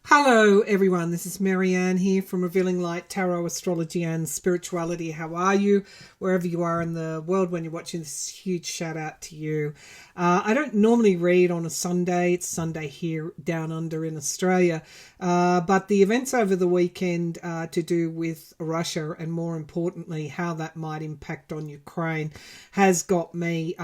Hello everyone, this is Maryann here from Revealing Light Tarot, Astrology and Spirituality. How are you? Wherever you are in the world when you're watching this, huge shout out to you. I don't normally read on a Sunday. It's Sunday here down under in Australia. But the events over the weekend to do with Russia and more importantly how that might impact on Ukraine has got me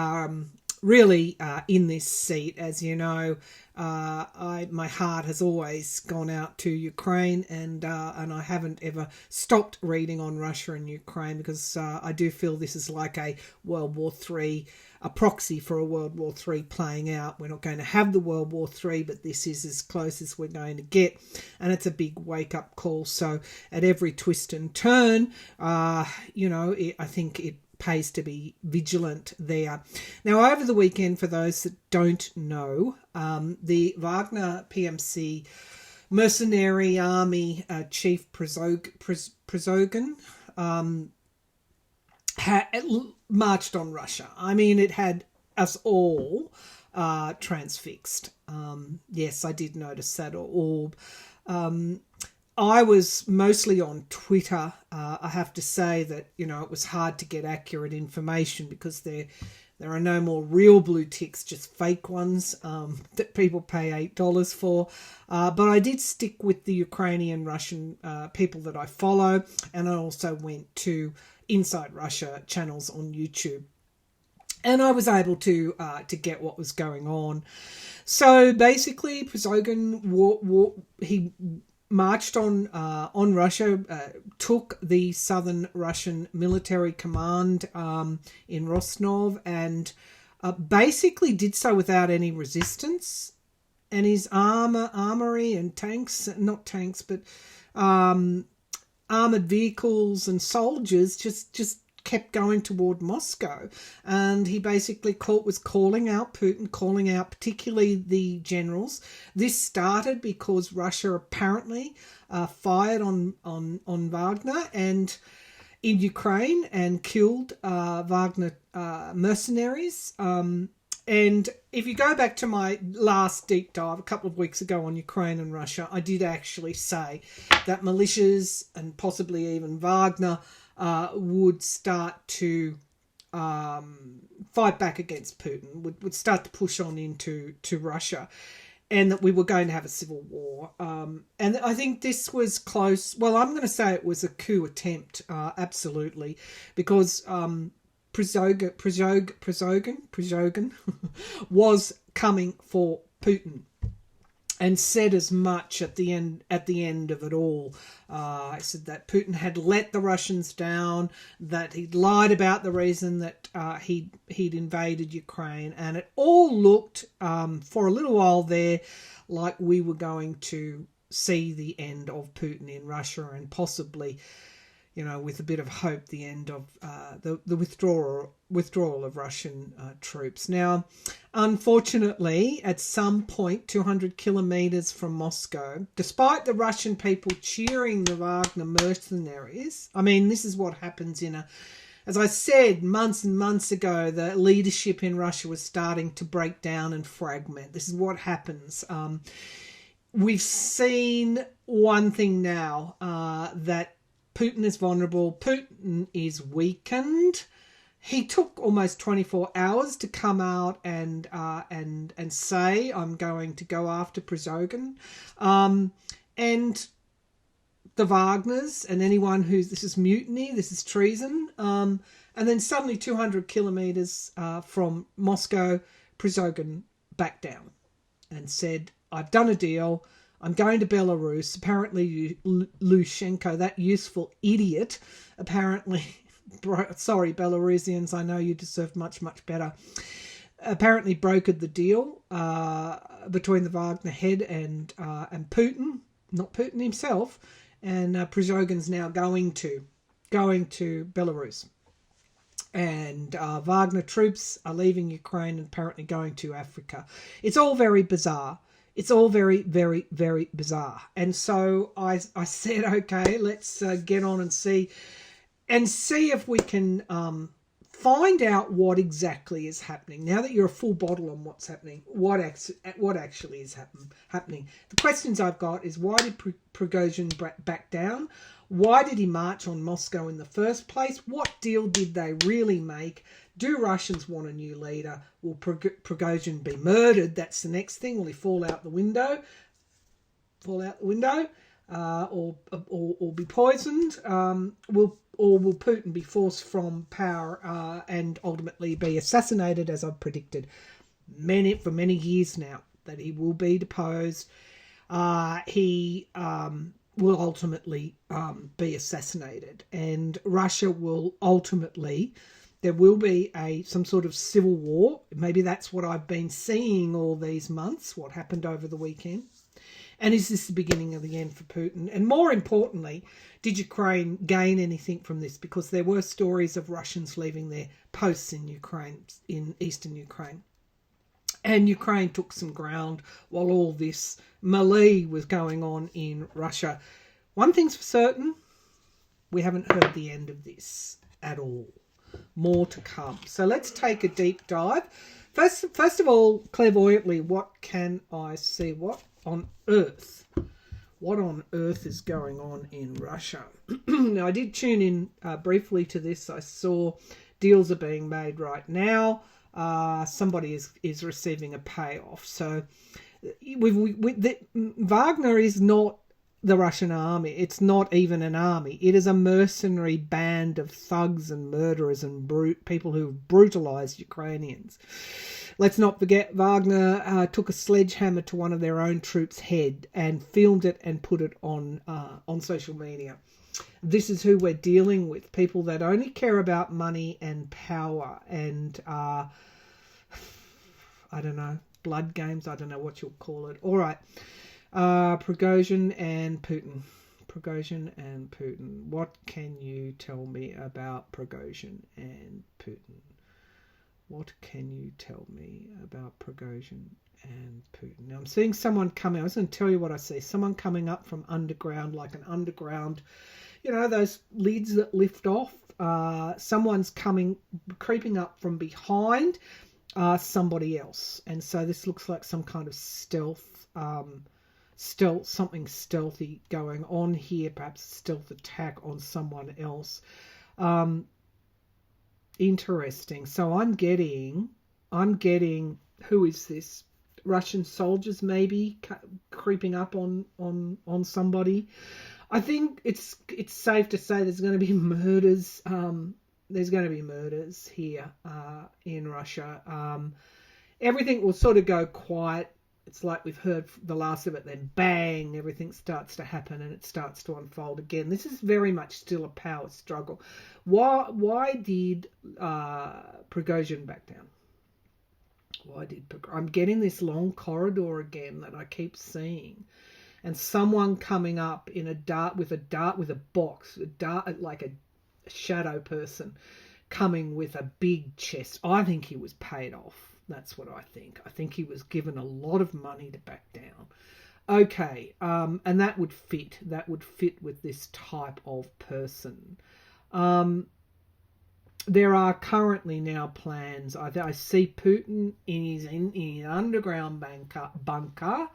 really in this seat. As you know, my heart has always gone out to Ukraine, and I haven't ever stopped reading on Russia and Ukraine because I do feel this is like a World War III, a proxy for a World War III playing out. We're not going to have the World War III, but this is as close as we're going to get, and it's a big wake-up call. So at every twist and turn, I think it pays to be vigilant there. Now, over the weekend, for those that don't know, the Wagner PMC mercenary army chief Prigozhin had marched on Russia. I mean, it had us all transfixed. Yes, I did notice that orb. I was mostly on Twitter. I have to say that, it was hard to get accurate information because there are no more real blue ticks, just fake ones that people pay $8 for. But I did stick with the Ukrainian Russian people that I follow, and I also went to Inside Russia channels on YouTube. And I was able to get what was going on. So basically, Prigozhin, he marched on Russia, took the southern Russian military command in Rostov, and basically did so without any resistance. And his armory and not tanks, but armored vehicles and soldiers just kept going toward Moscow. And he basically was calling out Putin, calling out particularly the generals. This started because Russia apparently fired on Wagner and in Ukraine and killed Wagner mercenaries. And if you go back to my last deep dive a couple of weeks ago on Ukraine and Russia, I did actually say that militias and possibly even Wagner would start to fight back against Putin, would start to push on into Russia, and that we were going to have a civil war. And I think this was close. Well, I'm going to say it was a coup attempt, absolutely, because Prigozhin was coming for Putin, and said as much at the end of it all. I said that Putin had let the Russians down, that he'd lied about the reason that he'd invaded Ukraine, and it all looked for a little while there like we were going to see the end of Putin in Russia, and possibly, with a bit of hope, the end of the withdrawal of Russian troops. Now, unfortunately, at some point, 200 kilometers from Moscow, despite the Russian people cheering the Wagner mercenaries, I mean, this is what happens as I said months and months ago, the leadership in Russia was starting to break down and fragment. This is what happens. We've seen one thing now, that Putin is vulnerable. Putin is weakened. He took almost 24 hours to come out and say, I'm going to go after Prigozhin. And the Wagners and anyone this is mutiny, this is treason. And then suddenly 200 kilometers from Moscow, Prigozhin backed down and said, I've done a deal. I'm going to Belarus. Apparently, Lushenko, that useful idiot, apparently, sorry, Belarusians, I know you deserve much, much better, apparently brokered the deal between the Wagner head and Putin, not Putin himself, and Prigozhin's now going to Belarus. And Wagner troops are leaving Ukraine and apparently going to Africa. It's all very bizarre. It's all very, very, very bizarre. And so I said, okay, let's get on and see if we can Find out what exactly is happening. Now that you're a full bottle on what's happening, what actually is happening. The questions I've got is, why did Prigozhin back down? Why did he march on Moscow in the first place? What deal did they really make? Do Russians want a new leader? Will Prigozhin be murdered? That's the next thing. Will he fall out the window? Or be poisoned? Will Putin be forced from power and ultimately be assassinated, as I've predicted for many years now, that he will be deposed? He will ultimately be assassinated, and Russia will ultimately, there will be some sort of civil war. Maybe that's what I've been seeing all these months, what happened over the weekend. And is this the beginning of the end for Putin? And more importantly, did Ukraine gain anything from this? Because there were stories of Russians leaving their posts in Ukraine, in eastern Ukraine. And Ukraine took some ground while all this melee was going on in Russia. One thing's for certain, we haven't heard the end of this at all. More to come. So let's take a deep dive. First of all, clairvoyantly, what can I see? What on earth is going on in Russia? Now, I did tune in briefly to this. I saw deals are being made right now. Somebody is receiving a payoff. So Wagner is not the Russian army. It's not even an army. It is a mercenary band of thugs and murderers and people who brutalized Ukrainians. Let's not forget, Wagner took a sledgehammer to one of their own troops' head and filmed it and put it on social media. This is who we're dealing with, people that only care about money and power and, I don't know, blood games. I don't know what you'll call it. All right. Prigozhin and Putin. What can you tell me about Prigozhin and Putin? What can you tell me about Prigozhin and Putin? Now, I'm seeing someone coming. I was going to tell you what I see. Someone coming up from underground, like an underground, those lids that lift off. Someone's creeping up from behind somebody else. And so this looks like some kind of stealth, something stealthy going on here, perhaps a stealth attack on someone else. Interesting. So I'm getting, who is this? Russian soldiers maybe creeping up on somebody. I think it's safe to say there's going to be murders. There's going to be murders here in Russia. Everything will sort of go quiet. It's like we've heard the last of it, then bang, everything starts to happen and it starts to unfold again. This is very much still a power struggle. Why did Prigozhin back down? I'm getting this long corridor again that I keep seeing, and someone coming up in with a box, like a shadow person coming with a big chest. I think he was paid off. That's what I think. I think he was given a lot of money to back down. Okay, and that would fit. That would fit with this type of person. There are currently now plans. I see Putin in his underground bunker,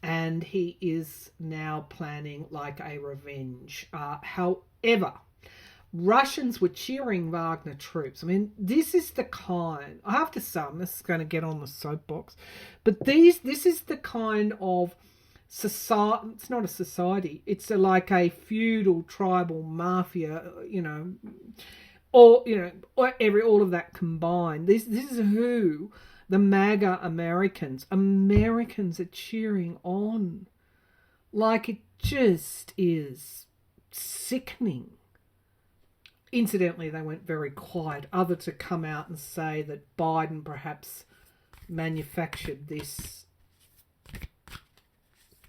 and he is now planning like a revenge. However, Russians were cheering Wagner troops. I mean, this is the kind, I have to say, I'm just going to get on the soapbox, but this is the kind of society, it's not a society, it's like a feudal tribal mafia, all of that combined. This is who the MAGA Americans are cheering on. Like, it just is sickening. Incidentally, they went very quiet, other to come out and say that Biden perhaps manufactured this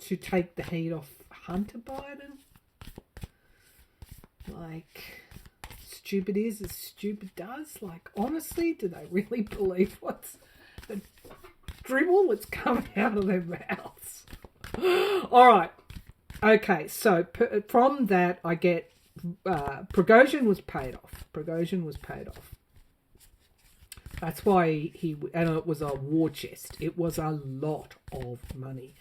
to take the heat off Hunter Biden. Like, stupid is as stupid does. Like, honestly, do they really believe what's the dribble that's coming out of their mouths? All right. Okay, so from that I get Prigozhin was paid off. That's why and it was a war chest. It was a lot of money.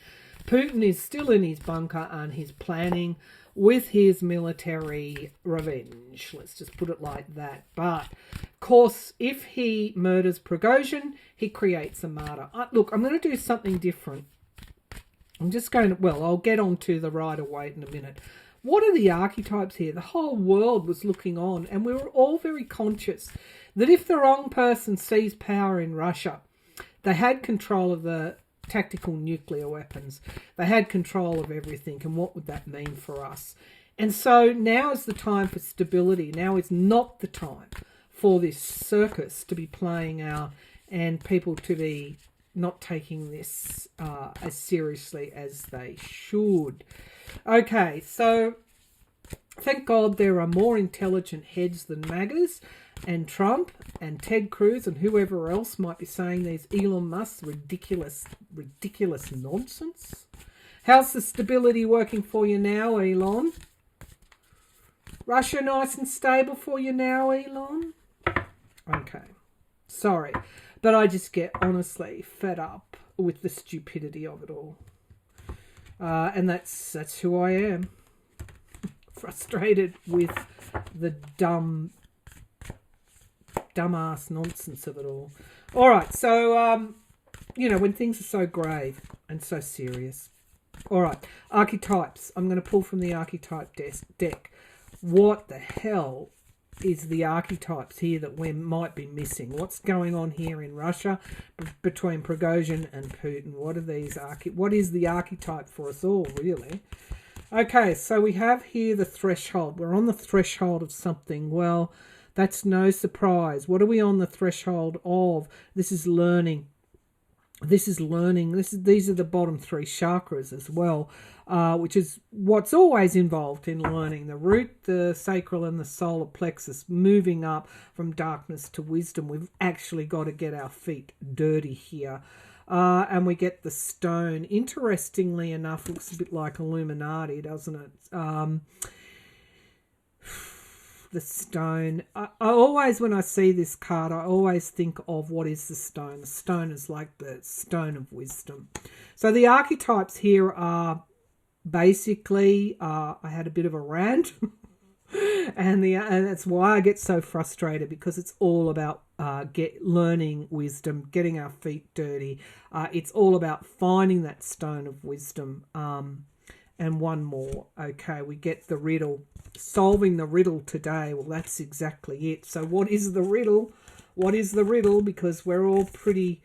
Putin is still in his bunker and he's planning with his military revenge. Let's just put it like that. But, of course, if he murders Prigozhin, he creates a martyr. Look, I'm going to do something different. I'm just going to, well, I'll get on to the Rider-Waite in a minute. What are the archetypes here? The whole world was looking on, and we were all very conscious that if the wrong person seized power in Russia, they had control of the tactical nuclear weapons. They had control of everything, and what would that mean for us? And so now is the time for stability. Now is not the time for this circus to be playing out and people to be not taking this as seriously as they should. Okay, so thank God there are more intelligent heads than MAGAs and Trump and Ted Cruz and whoever else might be saying these Elon Musk's ridiculous nonsense. How's the stability working for you now, Elon? Russia nice and stable for you now, Elon? Okay, sorry, but I just get honestly fed up with the stupidity of it all. And that's who I am. Frustrated with the dumbass nonsense of it all. All right, so, when things are so grave and so serious. All right, archetypes. I'm going to pull from the archetype deck. What the hell is the archetypes here that we might be missing? What's going on here in Russia between Prigozhin and Putin? What are these what is the archetype for us all, really? Okay, so we have here the threshold. We're on the threshold of something. Well, that's no surprise. What are we on the threshold of? This is learning. This is learning. These are the bottom three chakras as well, which is what's always involved in learning. The root, the sacral, and the solar plexus, moving up from darkness to wisdom. We've actually got to get our feet dirty here. And we get the stone. Interestingly enough, looks a bit like Illuminati, doesn't it? The stone. I always, when I see this card, I always think of what is the stone. The stone is like the stone of wisdom. So the archetypes here are basically, I had a bit of a rant, and that's why I get so frustrated, because it's all about learning wisdom, getting our feet dirty. It's all about finding that stone of wisdom. And one more. Okay, we get the riddle. Solving the riddle today. Well, that's exactly it. So what is the riddle? What is the riddle? Because we're all pretty,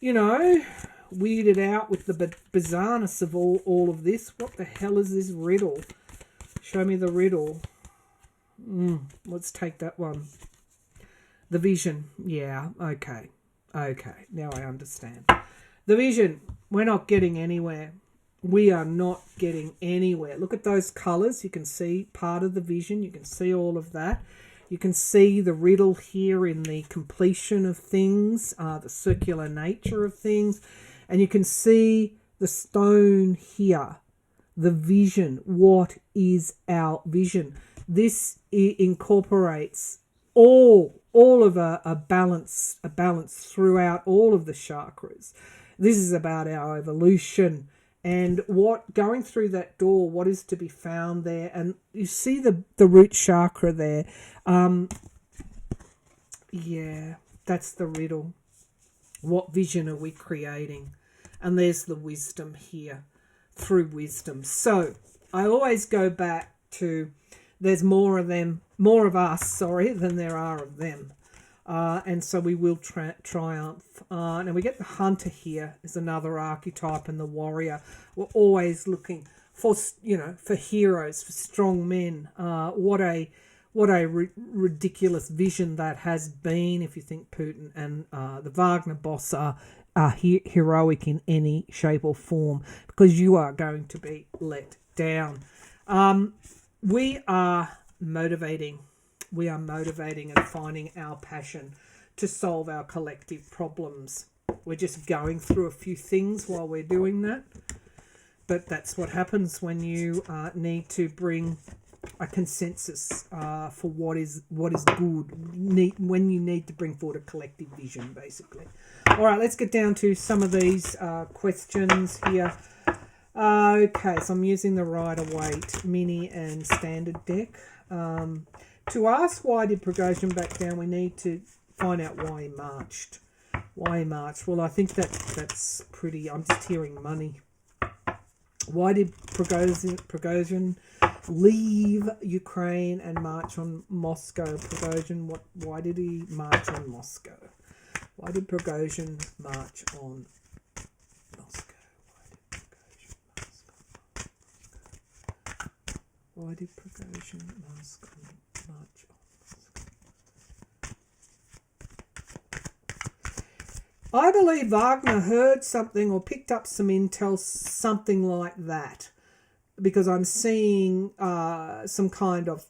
weirded out with the bizarreness of all of this. What the hell is this riddle? Show me the riddle. Let's take that one. The vision. Yeah, okay. Okay, now I understand. The vision. We're not getting anywhere. We are not getting anywhere. Look at those colours. You can see part of the vision. You can see all of that. You can see the riddle here in the completion of things, the circular nature of things. And you can see the stone here, the vision. What is our vision? This incorporates all of a balance throughout all of the chakras. This is about our evolution. And what going through that door, what is to be found there? And you see the root chakra there. Yeah, that's the riddle. What vision are we creating? And there's the wisdom here, through wisdom. So I always go back to there's more of us, than there are of them. And so we will triumph. And we get the hunter here is another archetype, and the warrior. We're always looking for, for heroes, for strong men. What a ridiculous vision that has been, if you think Putin and the Wagner boss are heroic in any shape or form, because you are going to be let down. We are motivating. We are motivating and finding our passion to solve our collective problems. We're just going through a few things while we're doing that. But that's what happens when you need to bring a consensus for what is good when you need to bring forward a collective vision, basically. All right, let's get down to some of these questions here. Okay, so I'm using the Rider-Waite mini and standard deck. To ask why did Prigozhin back down, we need to find out why he marched. Why he marched? Well, I think that's pretty... I'm just hearing money. Why did Prigozhin leave Ukraine and march on Moscow? Prigozhin, why did he march on Moscow? Why did Prigozhin march on Moscow? Why did Prigozhin march on Moscow? I believe Wagner heard something or picked up some intel, something like that, because I'm seeing some kind of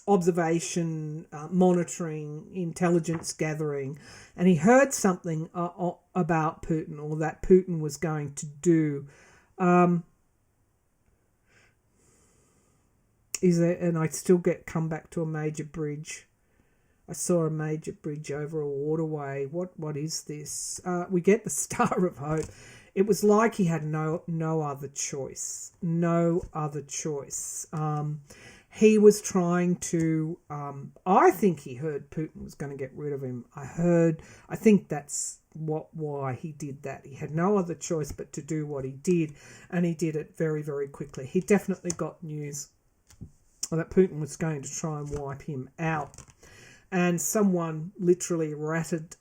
observation, monitoring, intelligence gathering, and he heard something about Putin, or that Putin was going to do. And I still come back to a major bridge. I saw a major bridge over a waterway. What is this? We get the Star of Hope. It was like he had no other choice. No other choice. He was trying to... I think he heard Putin was going to get rid of him. I think that's why he did that. He had no other choice but to do what he did, and he did it very, very quickly. He definitely got news that Putin was going to try and wipe him out. And someone literally ratted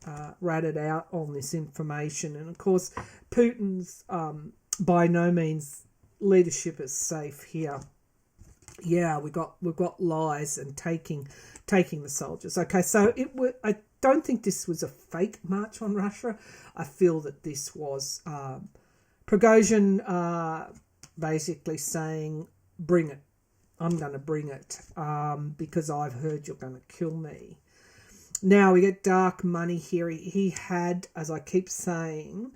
out on this information. And of course, Putin's by no means leadership is safe here. Yeah, we've got lies and taking the soldiers. Okay, so I don't think this was a fake march on Russia. I feel that this was Prigozhin basically saying, "Bring it. I'm going to bring it because I've heard you're going to kill me." Now we get dark money here. He had, as I keep saying,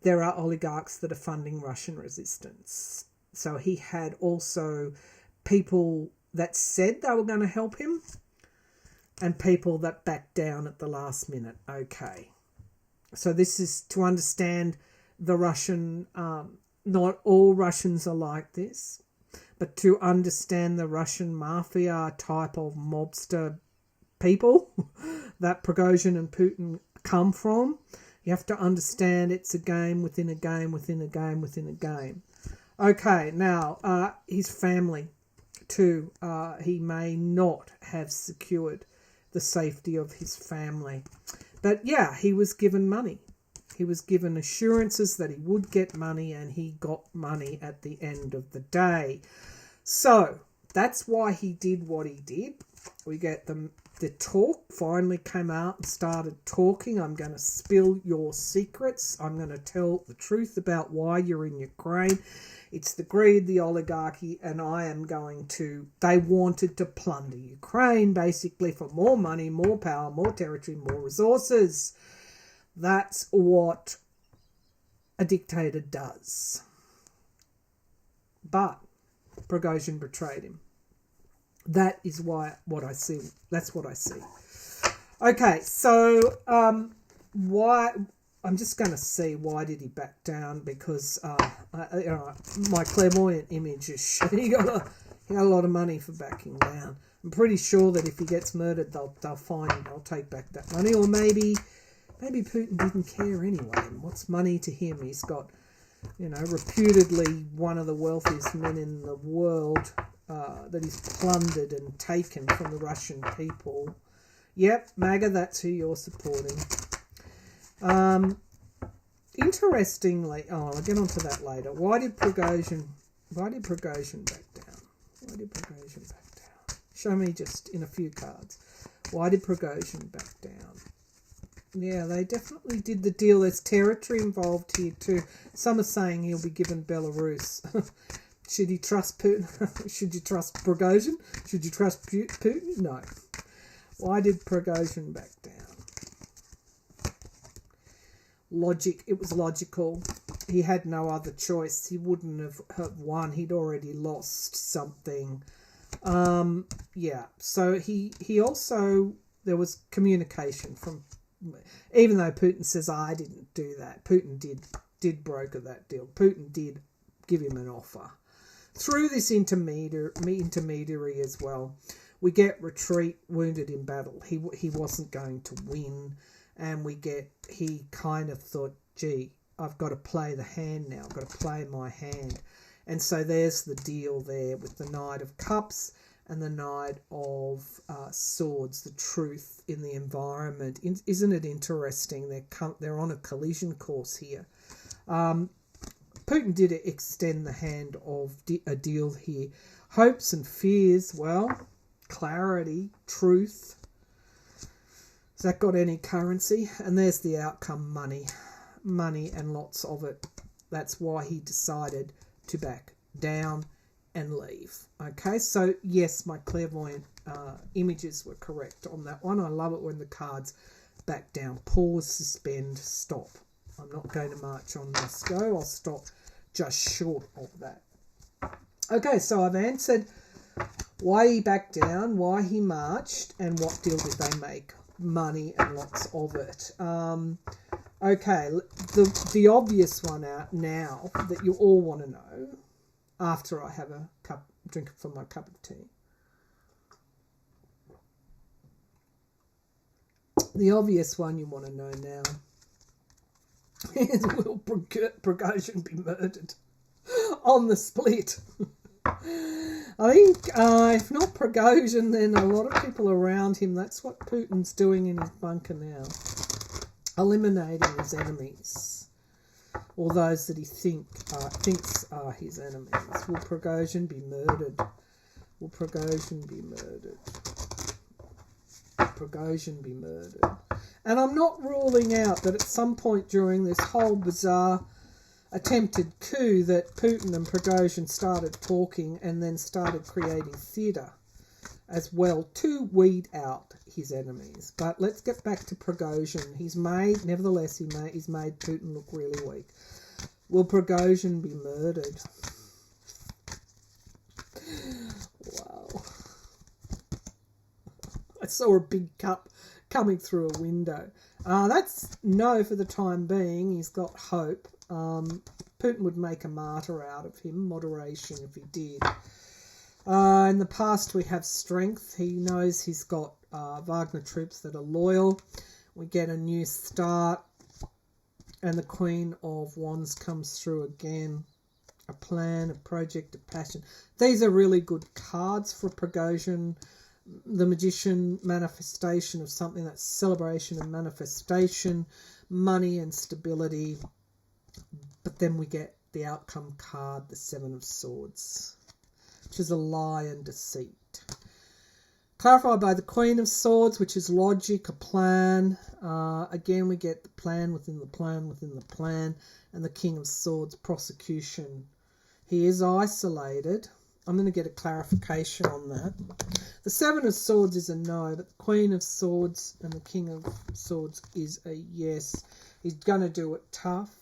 there are oligarchs that are funding Russian resistance. So he had also people that said they were going to help him and people that backed down at the last minute. Okay. So this is to understand the Russian, not all Russians are like this, but to understand the Russian mafia type of mobster people that Prigozhin and Putin come from, you have to understand it's a game within a game within a game within a game. Okay, now his family too. He may not have secured the safety of his family. But yeah, he was given money. He was given assurances that he would get money, and he got money at the end of the day. So that's why he did what he did. We get the talk finally came out and started talking. I'm going to spill your secrets. I'm going to tell the truth about why you're in Ukraine. It's the greed, the oligarchy, and I am going to... They wanted to plunder Ukraine, basically, for more money, more power, more territory, more resources. That's what a dictator does. But Prigozhin betrayed him. That is what I see. That's what I see. Okay, so why... I'm just going to see why did he back down, because my clairvoyant image is he got a lot of money for backing down. I'm pretty sure that if he gets murdered, they'll take back that money, or maybe Putin didn't care anyway. What's money to him? He's got, reputedly one of the wealthiest men in the world that he's plundered and taken from the Russian people. Yep, MAGA, that's who you're supporting. Interestingly, I'll get onto that later. Why did Prigozhin back down? Why did Prigozhin back down? Show me just in a few cards. Why did Prigozhin back down? Yeah, they definitely did the deal. There's territory involved here too. Some are saying he'll be given Belarus. Should he trust Putin? Should you trust Prigozhin? Should you trust Putin? No. Why did Prigozhin back down? Logic. It was logical. He had no other choice. He wouldn't have won. He'd already lost something. Yeah, so he also, there was communication from, even though Putin says, I didn't do that, Putin did broker that deal. Putin did give him an offer. Through this intermediary as well, we get retreat, wounded in battle. He wasn't going to win, and he kind of thought, gee, I've got to play the hand now. I've got to play my hand. And so there's the deal there with the Knight of Cups and the Knight of Swords, the truth in the environment. Isn't it interesting? They're on a collision course here. Putin did extend the hand of a deal here. Hopes and fears, well, clarity, truth. Has that got any currency? And there's the outcome, money and lots of it. That's why he decided to back down and leave. Okay, so yes, my clairvoyant images were correct on that one. I love it when the cards back down. Pause, suspend, stop. I'm not going to march on this go. I'll stop just short of that. Okay, so I've answered why he backed down, why he marched, and what deal did they make? Money and lots of it. Okay, the obvious one out now that you all want to know after I have a drink from my cup of tea. The obvious one you want to know now is, will Prigozhin be murdered on the split? I think if not Prigozhin, then a lot of people around him. That's what Putin's doing in his bunker now. Eliminating his enemies, or those that he thinks are his enemies. Will Prigozhin be murdered? Will Prigozhin be murdered? Prigozhin be murdered? And I'm not ruling out that at some point during this whole bizarre attempted coup that Putin and Prigozhin started talking and then started creating theatre as well to weed out his enemies. But let's get back to Prigozhin. He's made Putin look really weak. Will Prigozhin be murdered? Wow. I saw a big cup coming through a window. That's no for the time being. He's got hope. Putin would make a martyr out of him. Moderation if he did. In the past we have strength. He knows he's got Wagner troops that are loyal. We get a new start. And the Queen of Wands comes through again. A plan, a project, a passion. These are really good cards for Prigozhin. The Magician, manifestation of something, that's celebration and manifestation, money and stability. But then we get the outcome card, the Seven of Swords, which is a lie and deceit. Clarified by the Queen of Swords, which is logic, a plan. Again, we get the plan within the plan within the plan. And the King of Swords, prosecution. He is isolated. I'm going to get a clarification on that. The Seven of Swords is a no, but the Queen of Swords and the King of Swords is a yes. He's going to do it tough.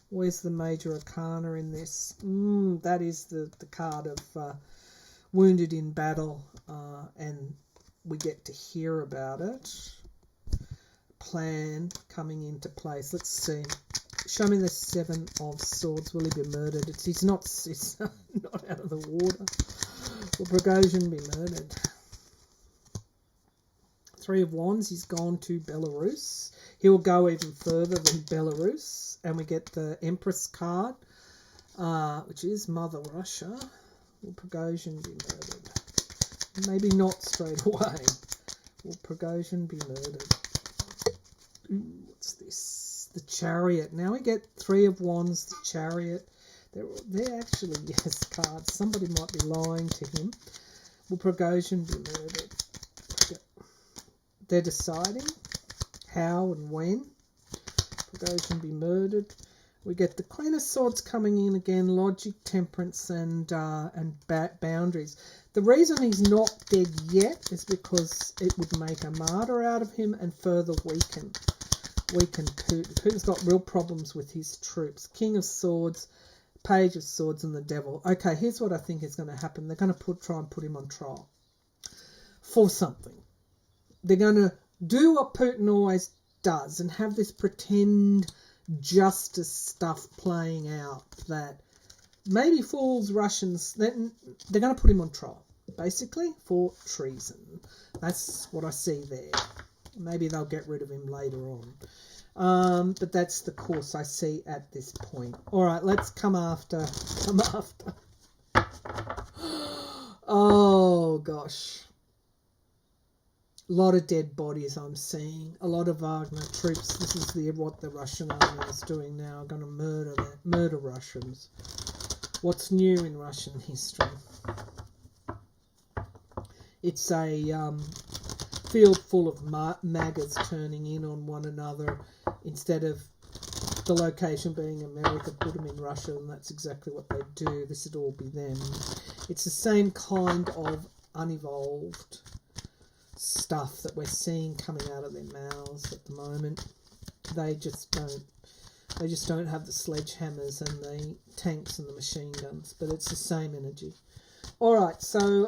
Where's the Major Arcana in this? That is the card of wounded in battle, and we get to hear about it. Plan coming into place. Let's see. Show me the Seven of Swords. Will he be murdered? It's not out of the water. Will Prigozhin be murdered? Three of Wands. He's gone to Belarus. He will go even further than Belarus. And we get the Empress card, which is Mother Russia. Will Prigozhin be murdered? Maybe not straight away. Will Prigozhin be murdered? Ooh, what's this? The Chariot. Now we get Three of Wands, the Chariot. They're actually, yes, cards. Somebody might be lying to him. Will Prigozhin be murdered? They're deciding how and when. Prigozhin be murdered. We get the Queen of Swords coming in again, logic, temperance, and boundaries. The reason he's not dead yet is because it would make a martyr out of him and further weaken Putin. Putin's got real problems with his troops. King of Swords, Page of Swords and the Devil. Okay, here's what I think is going to happen. They're going to try and put him on trial for something. They're going to do what Putin always does and have this pretend justice stuff playing out that maybe fools Russians. They're going to put him on trial, basically, for treason. That's what I see there. Maybe they'll get rid of him later on. But that's the course I see at this point. All right, let's come after. Oh, gosh. A lot of dead bodies I'm seeing. A lot of Wagner troops. This is what the Russian army is doing now. Are going to murder Russians. What's new in Russian history? It's a field full of MAGAs turning in on one another. Instead of the location being America, put them in Russia, and that's exactly what they do. This would all be them. It's the same kind of unevolved stuff that we're seeing coming out of their mouths at the moment. They just don't have the sledgehammers and the tanks and the machine guns, but it's the same energy. All right, so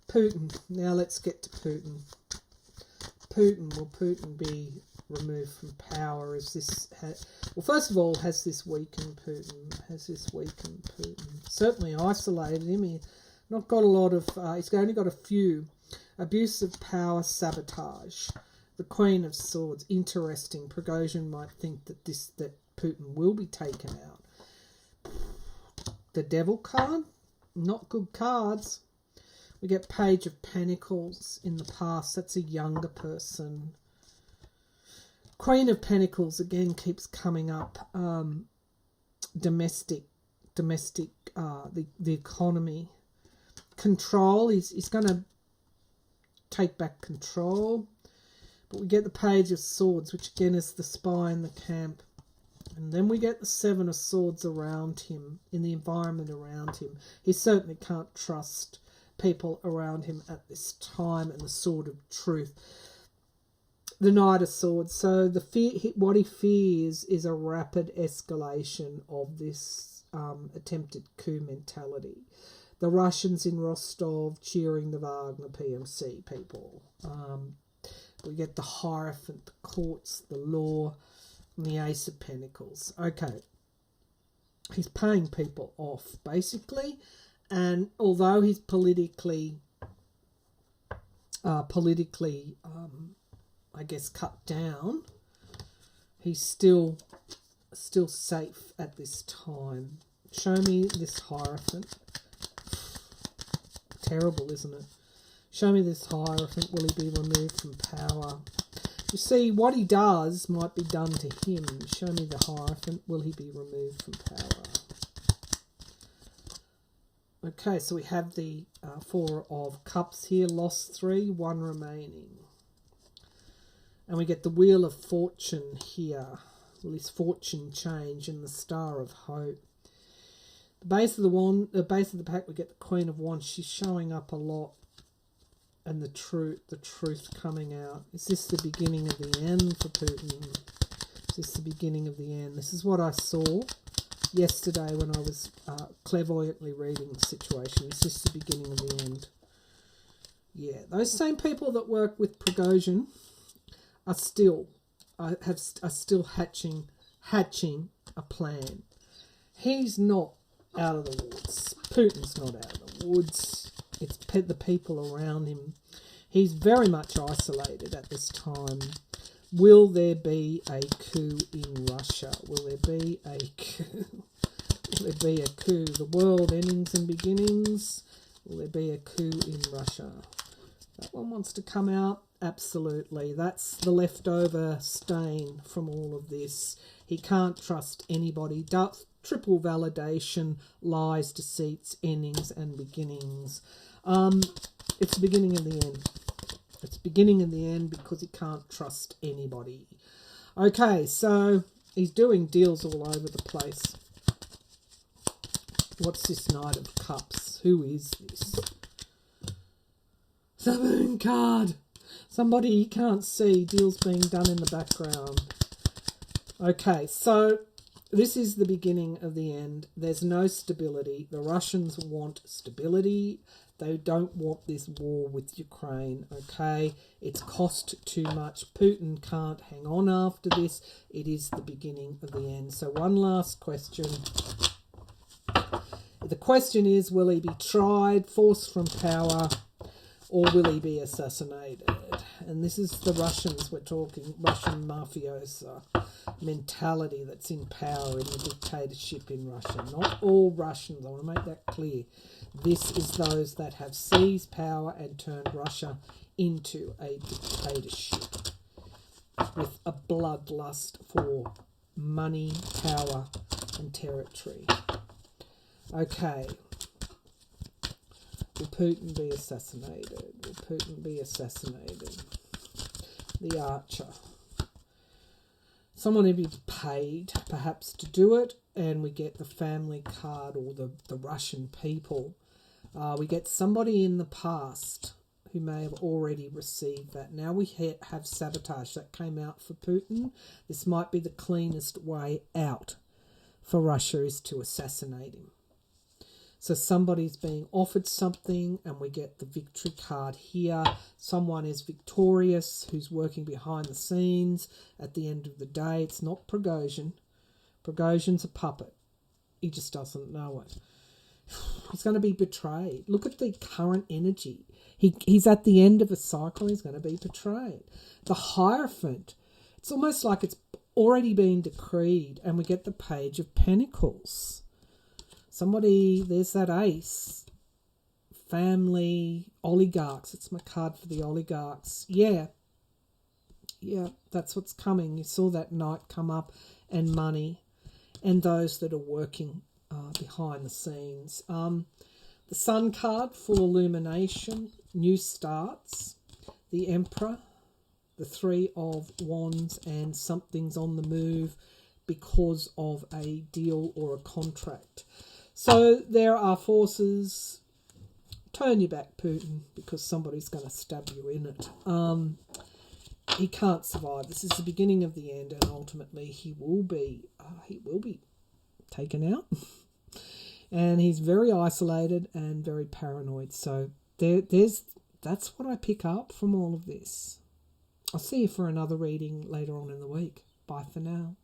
Putin. Now let's get to Putin. Will Putin be removed from power? Well, first of all, has this weakened Putin? Certainly isolated him. He's not got a lot of. He's only got a few. Abuse of power, sabotage. The Queen of Swords. Interesting. Prigozhin might think that Putin will be taken out. The Devil card. Not good cards. We get Page of Pentacles in the past. That's a younger person. Queen of Pentacles again keeps coming up. Domestic, the economy. Control. He's going to take back control. But we get the Page of Swords, which again is the spy in the camp. And then we get the Seven of Swords around him, in the environment around him. He certainly can't trust people around him at this time, and the Sword of Truth. The Knight of Swords. So what he fears is a rapid escalation of this attempted coup mentality. The Russians in Rostov cheering the Wagner PMC people. We get the Hierophant, the courts, the law, and the Ace of Pentacles. Okay. He's paying people off, basically. And although he's politically, I guess, cut down, he's still safe at this time. Show me this Hierophant. Terrible, isn't it? Show me this Hierophant. Will he be removed from power? You see, what he does might be done to him. Show me the Hierophant. Will he be removed from power? Okay, so we have the Four of Cups here. Lost 3, 1 remaining. And we get the Wheel of Fortune here. Will his fortune change? And the Star of Hope. The base of the pack, we get the Queen of Wands. She's showing up a lot. And the truth coming out. Is this the beginning of the end for Putin? Is this the beginning of the end? This is what I saw yesterday when I was clairvoyantly reading the situation. Is this the beginning of the end? Yeah, those same people that work with Prigozhin are still hatching a plan. He's not out of the woods. Putin's not out of the woods. It's the people around him. He's very much isolated at this time. Will there be a coup in Russia? Will there be a coup? Will there be a coup? The world endings and beginnings. Will there be a coup in Russia? That one wants to come out. Absolutely. That's the leftover stain from all of this. He can't trust anybody. Triple validation, lies, deceits, endings and beginnings. It's the beginning of the end. It's beginning of the end because he can't trust anybody. Okay, so he's doing deals all over the place. What's this Knight of Cups? Who is this? The Moon card. Somebody he can't see. Deals being done in the background. Okay, so This is the beginning of the end. There's no stability. The Russians want stability. They don't want this war with Ukraine, okay? It's cost too much. Putin can't hang on after this. It is the beginning of the end. So one last question. The question is, will he be tried, forced from power, or will he be assassinated? And this is the Russians we're talking, Russian mafioso mentality that's in power in the dictatorship in Russia. Not all Russians, I want to make that clear. This is those that have seized power and turned Russia into a dictatorship with a bloodlust for money, power and territory. Okay. Will Putin be assassinated? Will Putin be assassinated? The Archer. Someone will be paid, perhaps, to do it, and we get the family card or the Russian people. We get somebody in the past who may have already received that. Now we have sabotage. That came out for Putin. This might be the cleanest way out for Russia, is to assassinate him. So somebody's being offered something, and we get the victory card here. Someone is victorious who's working behind the scenes. At the end of the day, it's not Prigozhin. Prigozhin's a puppet. He just doesn't know it. He's going to be betrayed. Look at the current energy. He's at the end of a cycle. He's going to be betrayed. The Hierophant, it's almost like it's already been decreed, and we get the Page of Pentacles. Somebody, there's that ace. Family, oligarchs. It's my card for the oligarchs. Yeah, that's what's coming. You saw that Knight come up, and money, and those that are working behind the scenes. The Sun card, full illumination, new starts. The Emperor, the Three of Wands, and something's on the move because of a deal or a contract. So there are forces. Turn your back, Putin, because somebody's going to stab you in it. He can't survive. This is the beginning of the end, and ultimately he will be taken out. And he's very isolated and very paranoid. So that's what I pick up from all of this. I'll see you for another reading later on in the week. Bye for now.